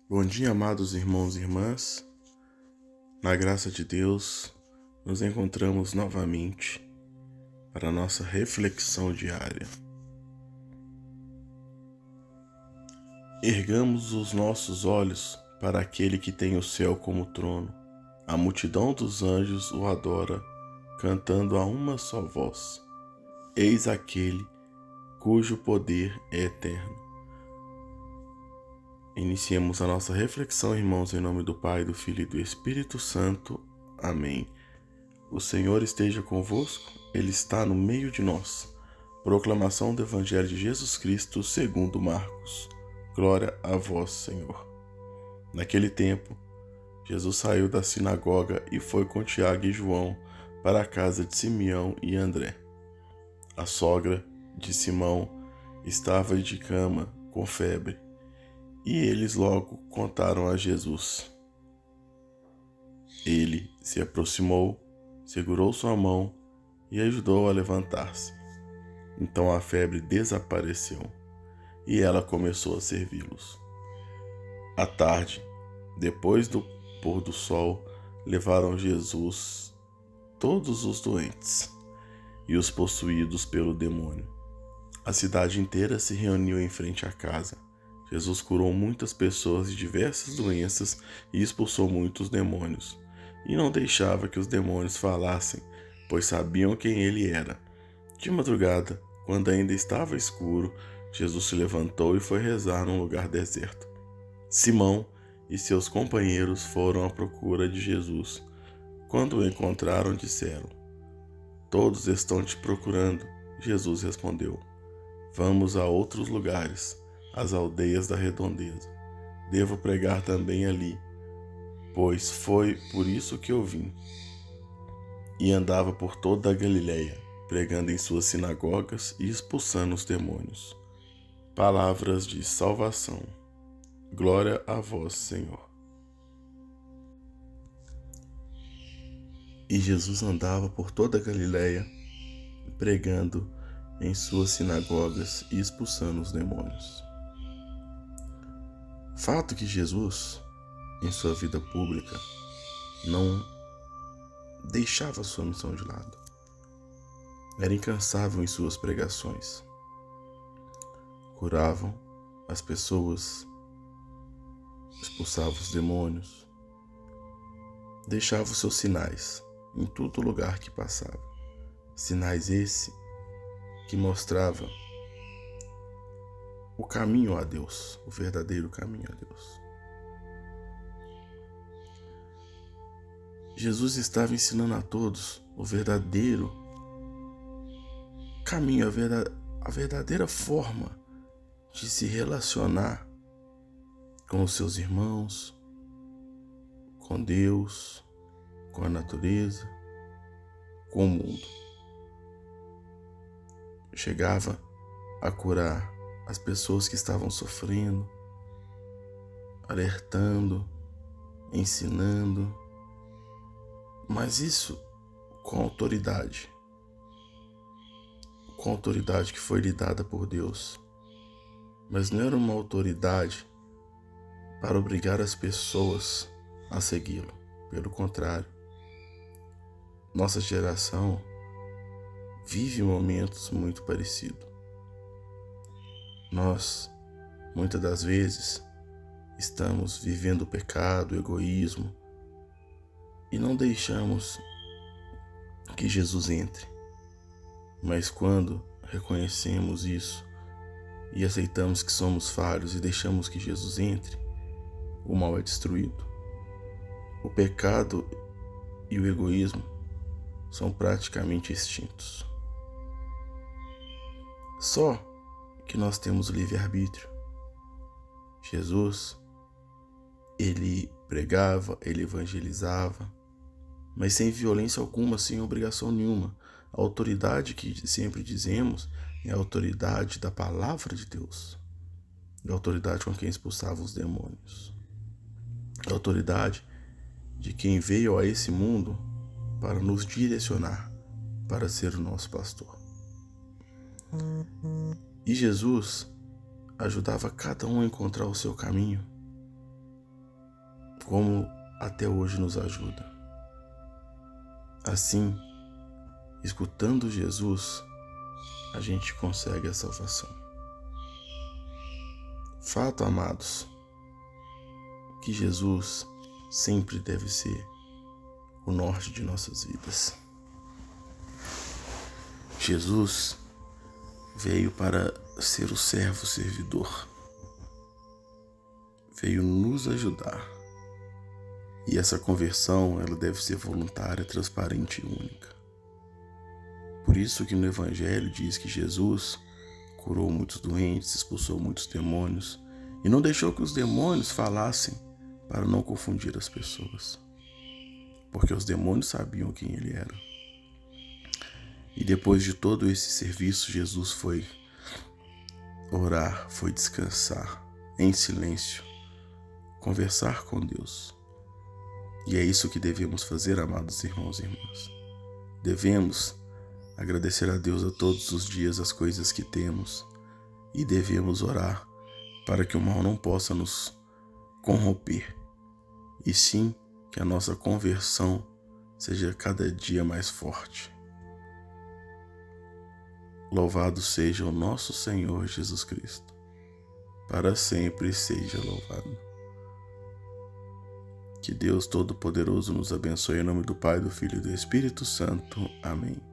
Bom dia, amados irmãos e irmãs. Na graça de Deus, nos encontramos novamente para a nossa reflexão diária. Ergamos os nossos olhos para aquele que tem o céu como trono. A multidão dos anjos o adora, cantando a uma só voz: Eis aquele cujo poder é eterno. Iniciemos a nossa reflexão, irmãos, em nome do Pai, do Filho e do Espírito Santo. Amém. O Senhor esteja convosco, Ele está no meio de nós. Proclamação do Evangelho de Jesus Cristo segundo Marcos. Glória a vós, Senhor. Naquele tempo, Jesus saiu da sinagoga e foi com Tiago e João para a casa de Simeão e André. A sogra de Simão estava de cama com febre, e eles logo contaram a Jesus. Ele se aproximou, segurou sua mão e ajudou a levantar-se. Então a febre desapareceu e ela começou a servi-los. À tarde, depois do pôr do sol, levaram Jesus todos os doentes e os possuídos pelo demônio. A cidade inteira se reuniu em frente à casa. Jesus curou muitas pessoas de diversas doenças e expulsou muitos demônios. E não deixava que os demônios falassem, pois sabiam quem ele era. De madrugada, quando ainda estava escuro, Jesus se levantou e foi rezar num lugar deserto. Simão e seus companheiros foram à procura de Jesus. Quando o encontraram, disseram: Todos estão te procurando. Jesus respondeu: Vamos a outros lugares, às aldeias da redondeza. Devo pregar também ali, pois foi por isso que eu vim. E andava por toda a Galileia, pregando em suas sinagogas e expulsando os demônios. Palavras de salvação. Glória a vós, Senhor. E Jesus andava por toda a Galileia, pregando em suas sinagogas e expulsando os demônios. Fato que Jesus, em sua vida pública, não deixava sua missão de lado. Era incansável em suas pregações. Curavam as pessoas, expulsava os demônios, deixava os seus sinais em todo lugar que passava. Sinais esse que mostrava o caminho a Deus, o verdadeiro caminho a Deus. Jesus estava ensinando a todos o verdadeiro caminho, a verdadeira forma de se relacionar com os seus irmãos, com Deus, com a natureza, com o mundo. Chegava a curar as pessoas que estavam sofrendo, alertando, ensinando, mas isso com autoridade que foi lhe dada por Deus. Mas não era uma autoridade para obrigar as pessoas a segui-lo. Pelo contrário, nossa geração vive momentos muito parecidos. Nós, muitas das vezes, estamos vivendo o pecado, o egoísmo, e não deixamos que Jesus entre. Mas quando reconhecemos isso e aceitamos que somos falhos e deixamos que Jesus entre, o mal é destruído. O pecado e o egoísmo são praticamente extintos. Só que nós temos o livre-arbítrio. Jesus, ele pregava, ele evangelizava, mas sem violência alguma, sem obrigação nenhuma. A autoridade que sempre dizemos é a autoridade da palavra de Deus. É a autoridade com quem expulsava os demônios. É a autoridade de quem veio a esse mundo para nos direcionar, para ser o nosso pastor. E Jesus ajudava cada um a encontrar o seu caminho, como até hoje nos ajuda. Assim, escutando Jesus, a gente consegue a salvação. Fato, amados, que Jesus sempre deve ser o norte de nossas vidas. Jesus veio para ser o servo servidor. Veio nos ajudar. E essa conversão, ela deve ser voluntária, transparente e única. Por isso que no Evangelho diz que Jesus curou muitos doentes, expulsou muitos demônios e não deixou que os demônios falassem para não confundir as pessoas. Porque os demônios sabiam quem ele era. E depois de todo esse serviço, Jesus foi orar, foi descansar em silêncio, conversar com Deus. E é isso que devemos fazer, amados irmãos e irmãs. Devemos agradecer a Deus a todos os dias as coisas que temos e devemos orar para que o mal não possa nos corromper, e sim que a nossa conversão seja cada dia mais forte. Louvado seja o nosso Senhor Jesus Cristo. Para sempre seja louvado. Que Deus Todo-Poderoso nos abençoe em nome do Pai, do Filho e do Espírito Santo. Amém.